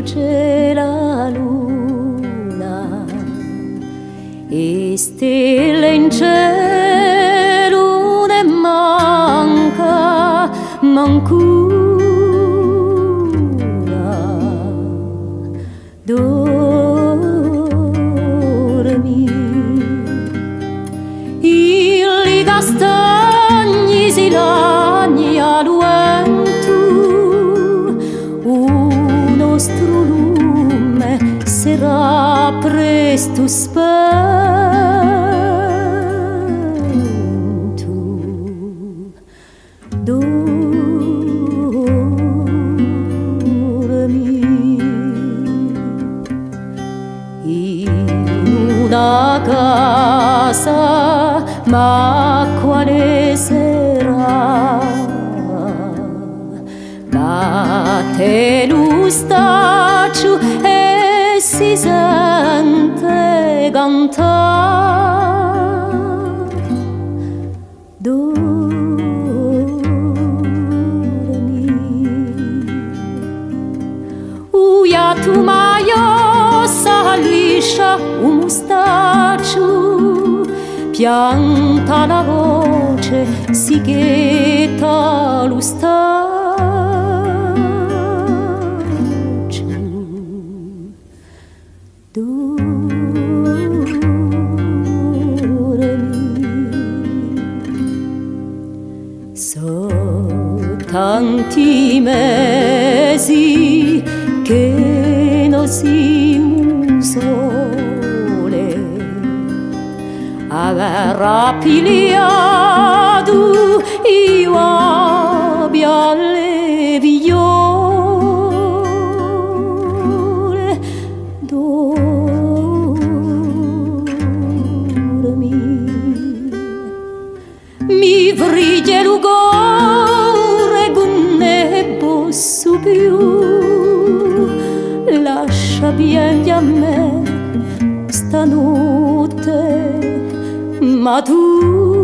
luce la luna e stelle in cielo ne manca mancuna. Dormi, i castagni si lagni al vento, un nostro lume sarà presto spento. In una casa, ma quale sarà? Batte lo staccio e si sente cantare. Dormi, uia tu maio s'alliscia un mustaccio, pianta la voce, si ghetta lo staccio. So tanti mesi che non siamo sole, aver pigliato io abbia le vigliole. Dormi, mi vriglie l'ugore con ne posso più, lascia bien a me stanotte, ma tu